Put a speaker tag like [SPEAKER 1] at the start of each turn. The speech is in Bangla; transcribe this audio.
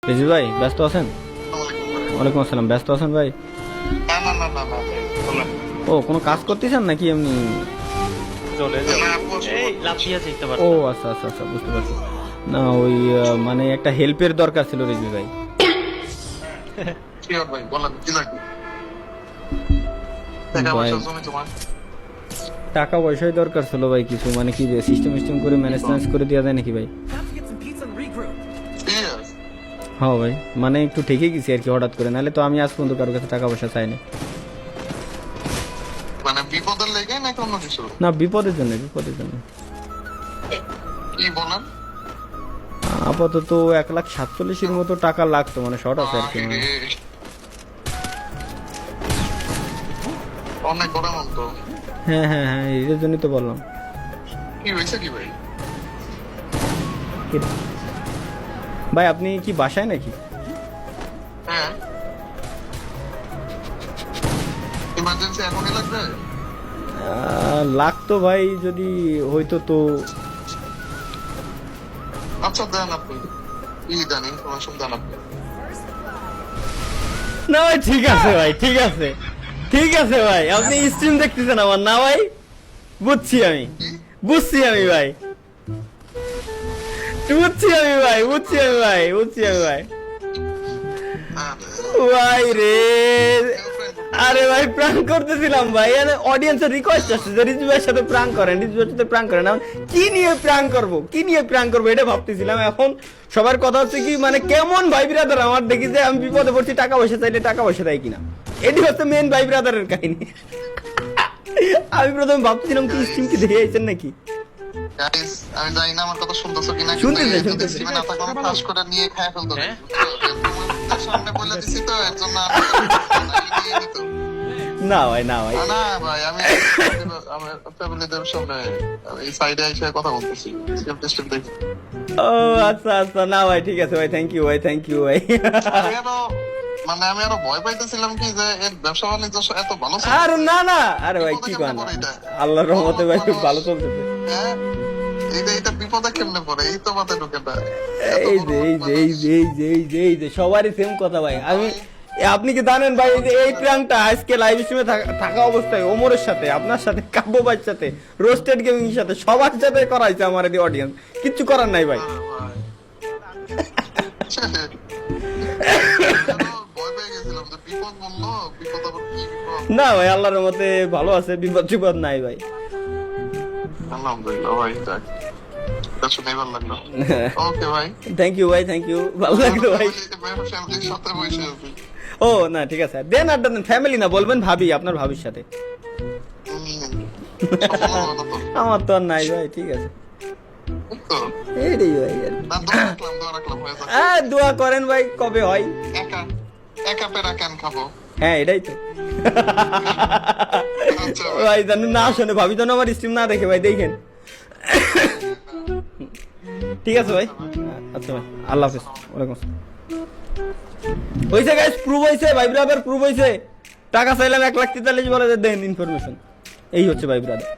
[SPEAKER 1] রিজু ভাই ব্যস্ত আছেন? ওয়ালাইকুম আসসালাম। ব্যস্ত আছেন ভাই? ও কোনো কাজ করতেছেন নাকি এমনি? ও আচ্ছা আচ্ছা আচ্ছা, বুঝতে পারছি। না ওই মানে একটা হেল্পের দরকার ছিল রিজু ভাই। টাকা পয়সাই দরকার ছিল ভাই কিছু, মানে কি সিস্টেম সিস্টেম করে ম্যানেজ করে দেওয়া যায় নাকি ভাই? হ্যাঁ ভাই, মানে একটু ঠেকে গেছি আর কি হঠাৎ করে, নাহলে তো আমি আজ পর্যন্ত কারোর কাছে টাকা পয়সা চাইনি।
[SPEAKER 2] মানে বিপদের লেগে নাকি অন্য কিছু?
[SPEAKER 1] না বিপদের জন্য, বিপদের জন্য।
[SPEAKER 2] কি বলেন?
[SPEAKER 1] আপাতত 1,47,000 মতো টাকা লাগতো, মানে শর্ট আছে আর কি।
[SPEAKER 2] অনেক বড় মন তো।
[SPEAKER 1] হ্যাঁ হ্যাঁ হ্যাঁ, এর জন্যই তো বললাম।
[SPEAKER 2] কি হয়েছে কি ভাই?
[SPEAKER 1] ভাই আপনি কি বাসায় নাকি?
[SPEAKER 2] হ্যাঁ, ইমার্জেন্সি এখনই লাগবে?
[SPEAKER 1] লাগতো ভাই, যদি হইতো তো।
[SPEAKER 2] আচ্ছা দেন আপনি, দেন ইনফরমেশন দেন আপনি।
[SPEAKER 1] না ভাই ঠিক আছে ভাই, ঠিক আছে ঠিক আছে ভাই, আপনি স্ট্রিম দেখতেছেন আমার না ভাই? বুঝছি আমি, বুঝছি আমি ভাই, বুঝছি আমি ভাই, বুঝছি আমি ভাই, বুঝছি আমি ভাই। ভাই রে, আরে ভাই প্র্যাঙ্ক করতেছিলাম ভাই, অডিয়েন্সের রিকোয়েস্ট আসছে যে রিজু ভাইয়ের সাথে প্র্যাঙ্ক করেন, রিজু ভাইয়ের সাথে প্র্যাঙ্ক করেন। এখন কি নিয়ে প্র্যাঙ্ক করব, কি নিয়ে প্র্যাঙ্ক করবো এটা ভাবতেছিলাম। এখন সবার কথা হচ্ছে কি, মানে কেমন ভাই ব্রাদার আমার দেখি যে আমি বিপদে পড়ছি, টাকা পয়সা চাইলে টাকা পয়সা দেয় কিনা, এটি হচ্ছে মেন ভাই ব্রাদারের কাহিনী। আমি প্রথমে ভাবছিলাম কি স্ট্রিম কি দেখে আইছেন নাকি।
[SPEAKER 2] গাইস আমি জানি না আমার কথা শুনতেছো কিনা,
[SPEAKER 1] শুনতেছি, শুনতেছি।
[SPEAKER 2] সিমে না থাকলে ফ্লাশ করে নিয়ে খায় ফেলতো। তোমার সামনে বলে দিছি তো, এর জন্য নিয়ে নিত।
[SPEAKER 1] না ভাই, না ভাই,
[SPEAKER 2] না ভাই, আমি ফ্যামিলিদের সামনে এই সাইডে এসে কথা বলতেছি, স্টেপ স্টেপ দেখি।
[SPEAKER 1] ও আচ্ছা আচ্ছা, না ভাই ঠিক আছে ভাই, থ্যাংক ইউ ভাই, থ্যাংক ইউ ভাই।
[SPEAKER 2] মানে আমি আরো ভয় পাইতেছিলাম কি যে এর ব্যবসা বাণিজ্য এত ভালো ছিল।
[SPEAKER 1] আরে না না, আরে ভাই কি করেন, আল্লাহর রহমতে ভাই খুব ভালো চলতেছে।
[SPEAKER 2] হ্যাঁ, এইটা বিপদে কেমনে পড়ে, এই তো মাথায় ঢুকে না।
[SPEAKER 1] এই যে এই যে এই যে এই যে এই যে এই যে সবারই সেম কথা ভাই। আপনি কি জানেন ভাই, এই যে এই প্র্যাঙ্কটা আজকে লাইভ স্ট্রিমে থাকা অবস্থায় ওমরের সাথে, আপনার সাথে, কাব্য ভাইয়ের সাথে, রোস্টেড গেমিং এর সাথে, সবার সাথে করাইছে আমার এই অডিয়েন্স। কিচ্ছু করার নাই ভাই।
[SPEAKER 2] ভয় পেয়ে গেছিলাম যে বিপদ বললো, বিপদ আবার কি বিপদ।
[SPEAKER 1] না ভাই আল্লাহর রহমতে ভালো আছে, বিপদ টিপদ নাই ভাই।
[SPEAKER 2] আলহামদুলিল্লাহ ভাই, যাক এটা শুনে ভালো লাগলো। ওকে ভাই,
[SPEAKER 1] থ্যাংক ইউ ভাই, থ্যাংক ইউ, ভালো লাগলো ভাই।
[SPEAKER 2] ফ্যামিলির সাথে বসে আছি।
[SPEAKER 1] ও না ঠিক আছে, দেন আড্ডা দেন, ফ্যামিলি না বলবেন ভাবি, আপনার ভাবির সাথে। আমার তো আর নাই ভাই, ঠিক আছে। এইটাই ভাই আর দোয়া করেন ভাই, কবে হয়?
[SPEAKER 2] একা পেরা কেন খাবো?
[SPEAKER 1] হ্যাঁ এটাই তো ভাই, জানেন না শোনে ভাবি যেন আমার স্ট্রিম না দেখে ভাই, দেখেন। ঠিক আছে ভাই, আচ্ছা ভাই, আল্লাহ হাফেজ, ওয়ালাইকুম আসসালাম। হয়েছে গাইস, প্রুভ হয়েছে ভাই ব্রাদার, প্রুভ হয়েছে। টাকা চাইলাম 1,43,000 বলে দেন ইনফরমেশন। এই হচ্ছে ভাই ব্রাদার।